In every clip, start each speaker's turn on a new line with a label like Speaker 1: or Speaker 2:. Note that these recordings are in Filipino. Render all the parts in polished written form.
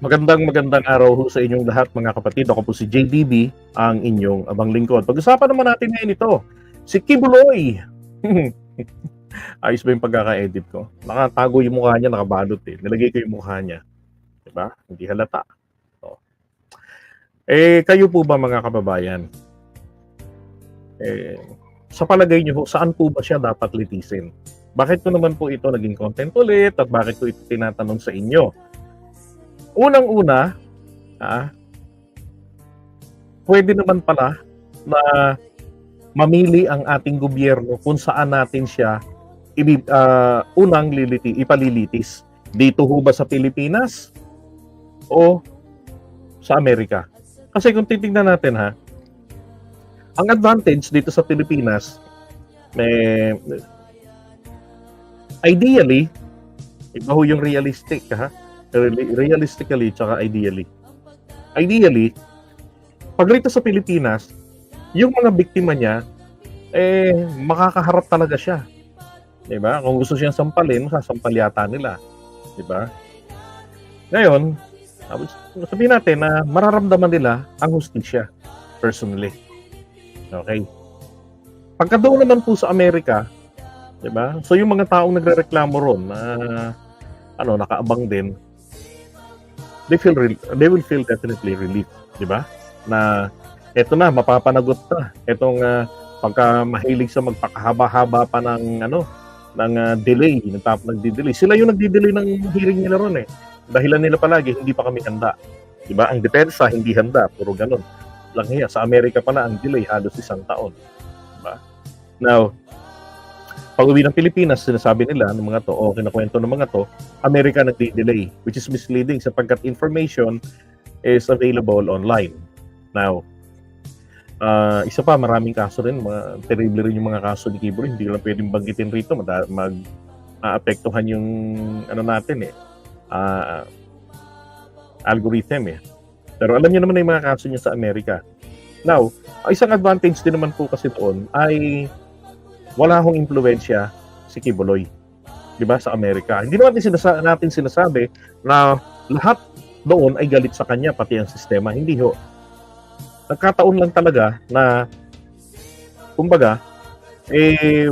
Speaker 1: Magandang araw ho sa inyong lahat mga kapatid. Ako po si JDB, ang inyong abang lingkod. Pag-usapan naman natin ngayon ito, si Kibuloy. Ayos ba yung pagkaka-edit ko? Nakatago yung mukha niya, nakabalot eh. Nilagay ko yung mukha niya. Diba? Hindi halata. So, kayo po ba mga kababayan? Sa palagay niyo, saan po ba siya dapat litisin? Bakit ko naman po ito naging content ulit at bakit ko ito tinatanong sa inyo? Unang-una, pwede naman pala na mamili ang ating gobyerno kung saan natin siya unang ipalilitis. Dito ho ba sa Pilipinas o sa Amerika? Kasi kung titingnan natin ang advantage dito sa Pilipinas, ideally, iba ho yung realistically tsaka ideally. Ideally, pag rito sa Pilipinas, yung mga biktima niya, makakaharap talaga siya. Diba? Kung gusto siyang sampalin, masasampal yata nila. Diba? Ngayon, sabihin natin na mararamdaman nila ang hustisya, personally. Okay? Pagka doon naman po sa Amerika, diba? So yung mga taong nagrereklamo ron na nakaabang din, they will feel definitely relief, di ba? Na eto na, mapapanagot na. Etong pagka mahilig sa magpakahaba-haba pa ng delay, nagdi-delay. Sila yung nagdi-delay ng hearing nila ron eh. Dahilan nila palagi, hindi pa kami handa. Di ba? Ang depensa, hindi handa. Puro ganun. Lang hiya. Sa Amerika pala, ang delay halos 1 taon. Di ba? Now, pag-uwi ng Pilipinas, sinasabi nila ng mga to, o kinakwento ng mga to, Amerika nagdi-delay, which is misleading sapagkat information is available online. Now, isa pa, maraming kaso rin, terrible rin yung mga kaso ni Kibuloy, hindi lang pwedeng banggitin rito, mag-apektuhan yung natin algorithm eh. Pero alam niyo naman na yung mga kaso niya sa Amerika. Now, isang advantage din naman po kasi doon ay wala akong impluwensya si Kibuloy, di ba, sa Amerika. Hindi naman natin sinasabi na lahat doon ay galit sa kanya, pati ang sistema. Hindi ho. Nagkataon lang talaga na, kumbaga,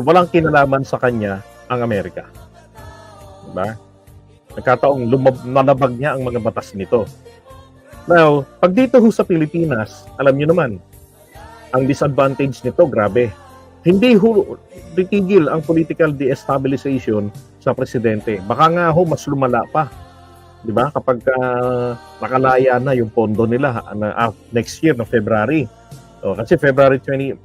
Speaker 1: walang kinalaman sa kanya ang Amerika. Di ba? Nagkataong nalabag niya ang mga batas nito. Now, pag dito ho sa Pilipinas, alam niyo naman, ang disadvantage nito, grabe. Hindi ho titigil ang political destabilization sa presidente. Baka nga ho mas lumala pa. 'Di ba? Kapag nakalaya na yung pondo nila next year na February. Kasi February 3,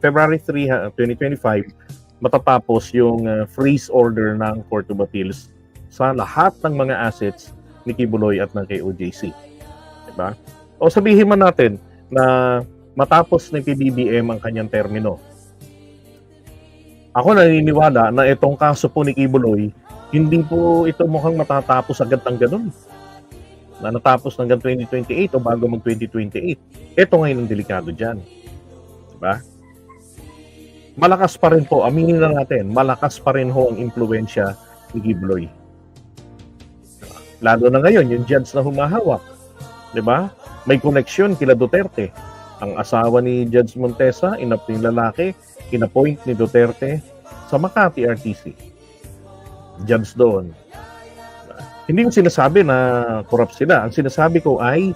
Speaker 1: 2025 matatapos yung freeze order ng Court of Appeals sa lahat ng mga assets ni Kibuloy at ng KOJC. 'Di ba? O sabihin man natin na matapos ng PBBM ang kanyang termino. Ako naniniwala na itong kaso po ni Kibuloy, hindi po ito mukhang matatapos agad ng ganun. Na natapos hanggang 2028 o bago mag 2028. Ito ngayon ang delikado dyan. Diba? Malakas pa rin po, aminin na natin, malakas pa rin ho ang impluwensya ni Kibuloy. Lalo na ngayon, yung judge na humahawak. Diba? May koneksyon kila Duterte. Ang asawa ni Judge Montesa, yung lalaki, kinapoint ni Duterte sa Makati RTC. Judge doon. Hindi ko sinasabi na corrupt sila. Ang sinasabi ko ay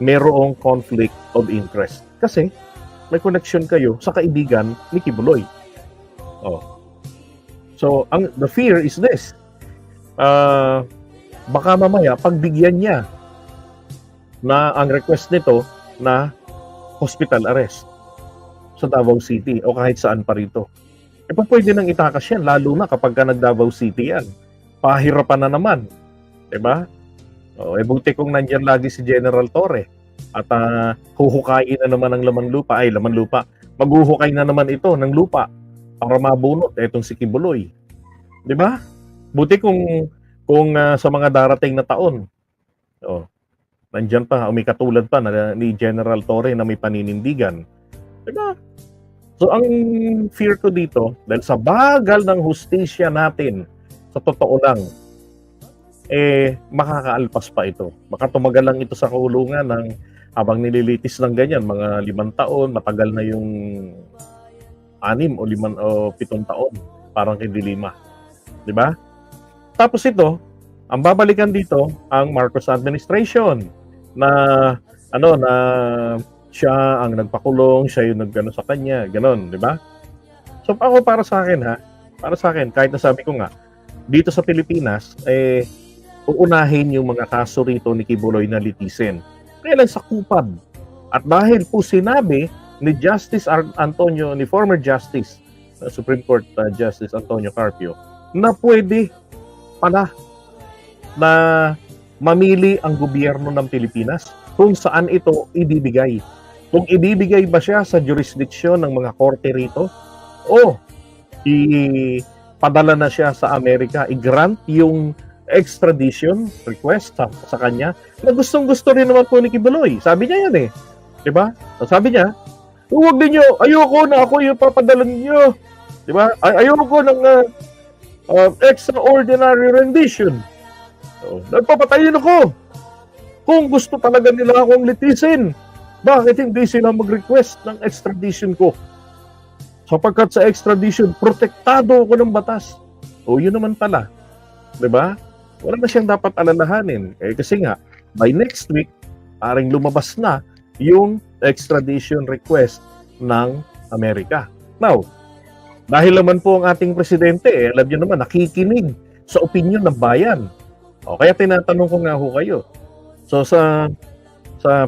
Speaker 1: merong conflict of interest. Kasi may connection kayo sa kaibigan ni Kibuloy. So, the fear is this. Baka mamaya, pagbigyan niya na ang request nito na hospital arrest sa Davao City o kahit saan pa rito. Pwede nang itakas yan, lalo na kapag nag-Davao City yan. Pahirapan na naman. Diba? Buti kung nandyan lagi si General Torre at huhukain na naman ang laman lupa. Maghuhukay na naman ito ng lupa para mabunot itong si Kibuloy. Diba? Buti kung sa mga darating na taon, nandyan pa, may katulad pa ni General Torre na may paninindigan. Diba? So, ang fear ko dito, dahil sa bagal ng hustisya natin, sa totoo lang, makakaalpas pa ito. Baka tumagal lang ito sa kulungan ng habang nililitis ng ganyan, mga 5 taon, matagal na yung 6 o 5 o 7 taon, parang hindi 5. Di ba? Tapos ito, ang babalikan dito, ang Marcos administration na na siya ang nagpakulong, siya yung nagano sa kanya, ganon, di ba? So ako para sa akin, kahit nasabi ko nga, dito sa Pilipinas, uunahin yung mga kaso rito ni Kibuloy na litisin. Kaya lang sakupad. At dahil po sinabi ni ni former Justice, Supreme Court Justice Antonio Carpio, na pwede pala na mamili ang gobyerno ng Pilipinas kung saan ito ibibigay. Kung ibibigay ba siya sa jurisdiksyon ng mga korte rito o ipadala na siya sa Amerika, i-grant yung extradition request sa kanya na gustong-gusto rin naman po ni Kibuloy. Sabi niya yan eh. Diba? Sabi niya, huwag ninyo, ayoko na ako yung papadala niyo. Diba? Ayoko ng extraordinary rendition. So, nagpapatayin ako. Kung gusto talaga nila akong litisin, bakit hindi sila mag-request ng extradition ko? Sapagkat sa extradition, protektado ako ng batas. O yun naman pala. Diba? Wala na siyang dapat alalahanin. Kasi nga, by next week, paring lumabas na yung extradition request ng Amerika. Now, dahil naman po ang ating presidente, alam niyo naman, nakikinig sa opinion ng bayan. O, kaya tinatanong ko nga ho kayo. So, sa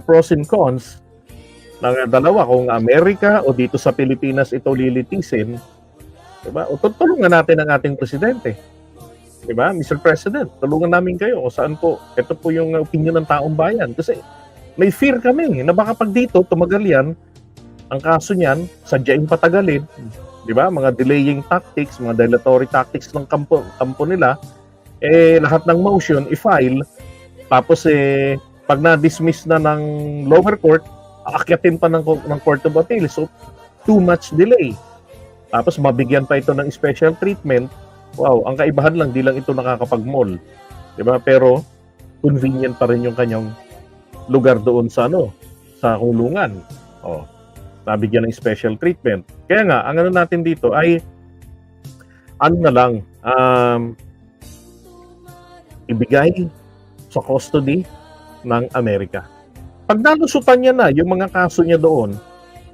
Speaker 1: pros and cons, ng dalawa, kung Amerika o dito sa Pilipinas ito lilitisin, diba? O tulungan natin ang ating presidente. Diba? Mr. President, tulungan namin kayo kung saan po, ito po yung opinion ng taong bayan. Kasi may fear kami na baka pag dito, tumagal yan, ang kaso niyan, sadyaing patagalin, diba? Mga delaying tactics, mga dilatory tactics ng kampo nila, lahat ng motion, i-file, tapos pag na-dismiss na ng lower court, aakyatin pa ng Court of Appeal. So, too much delay. Tapos mabigyan pa ito ng special treatment. Wow, ang kaibahan lang, di lang ito nakakapag-mall. Diba? Pero, convenient pa rin yung kanyang lugar doon sa sa kulungan. Oh, nabigyan ng special treatment. Kaya nga, ang natin dito ay na lang, ibigay sa custody ng Amerika. Pag nalusutan niya na yung mga kaso niya doon,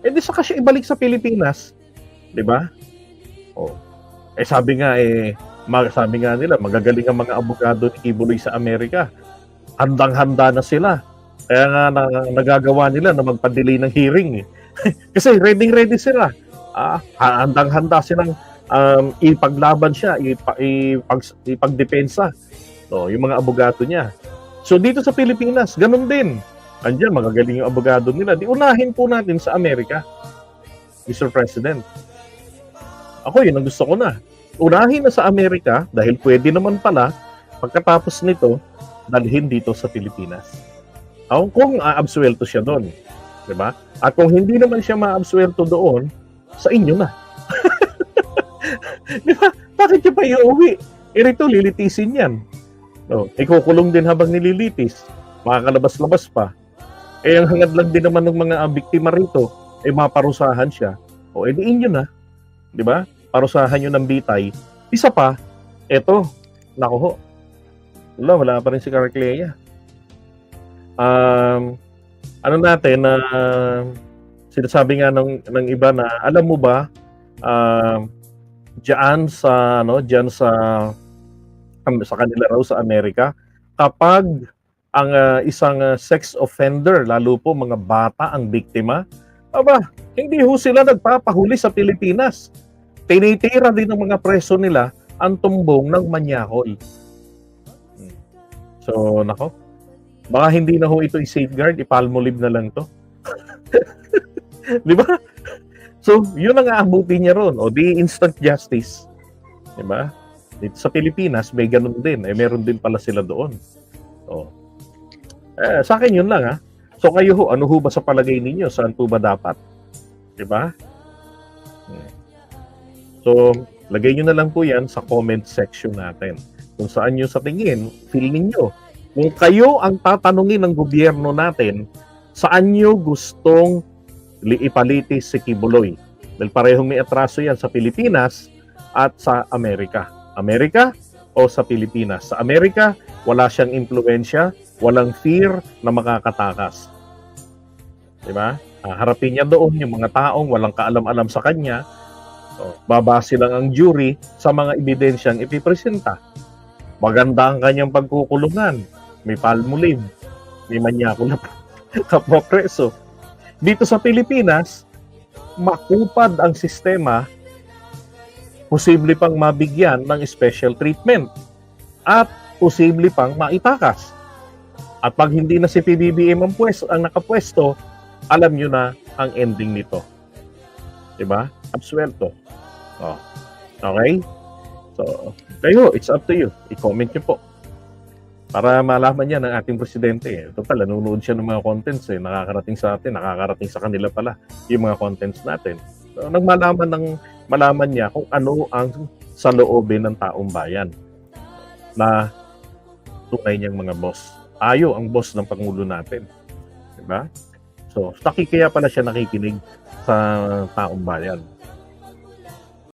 Speaker 1: di saka siya ibalik sa Pilipinas. Diba? Oh. Sabi nga nila, magagaling ang mga abogado ni Kibuloy sa Amerika. Handang-handa na sila. Kaya nga nagagawa nila na magpa-delay ng hearing. Kasi ready sila. Handang-handa silang ipaglaban siya, ipagdepensa. So, yung mga abogado niya. So, dito sa Pilipinas, ganun din. Andiyan, magagaling yung abogado nila. Di unahin po natin sa Amerika, Mr. President. Ako, yun ang gusto ko na. Unahin na sa Amerika dahil pwede naman pala pagkatapos nito dalhin dito sa Pilipinas. Kung aabsuelto siya doon, 'di ba? At kung hindi naman siya maabsuelto doon, sa inyo na. 'Di ba? Bakit niya pa iuwi? Rito lilitisin 'yan. No, ikukulong din habang nililitis. Makakalabas-labas pa. Ang hangad lang din naman ng mga biktima rito maparusahan siya. Di inyo na. 'Di ba? Parusahan nyo ng bitay. Isa pa, eto, naku ho. Wala pa rin si Carclea. Sinasabi nga ng iba na, alam mo ba, diyan sa kanila raw sa Amerika, kapag ang isang sex offender, lalo po mga bata ang biktima, hindi ho sila nagpapahuli sa Pilipinas. Tinitira din ng mga preso nila ang tumbong ng manyakol. So, nako. Baka hindi na ho ito i-safeguard, ipalmolive na lang to. Di ba? So, yun ang aabuti niya ron. Di instant justice. Di ba? Dito sa Pilipinas, may ganun din. Meron din pala sila doon. So, sa akin yun lang So, kayo ho, ano ho ba sa palagay ninyo? Saan po ba dapat? Di ba? So, lagay nyo na lang po yan sa comment section natin. kung saan nyo sa tingin, feel ninyo. Kung kayo ang tatanungin ng gobyerno natin, saan nyo gustong ipalitis si Kibuloy? Dahil parehong may atraso yan sa Pilipinas at sa Amerika. Amerika o sa Pilipinas? Sa Amerika, wala siyang impluensya, walang fear na makakatakas. Diba? Harapin niya doon yung mga taong walang kaalam-alam sa kanya. So, babase lang ang jury sa mga ebidensyang ipipresenta. Maganda ang kanyang pagkukulungan. May palmolive. May manyako na kapwa preso. Dito sa Pilipinas, makupad ang sistema, posible pang mabigyan ng special treatment at posible pang maitakas. At pag hindi na si PBBM ang nakapwesto, alam nyo na ang ending nito. Diba? Absuelto. Oh. Okay? So, kayo, it's up to you. I-comment nyo po. Para malaman yan ng ating presidente. Ito pala, nanonood siya ng mga contents nakakarating sa atin, nakakarating sa kanila pala yung mga contents natin. So, malaman niya kung ano ang saloobin ng taong bayan na tunay niyang mga boss. Tayo ang boss ng Pangulo natin. Diba? So, kaya pala siya nakikinig sa taong bayan.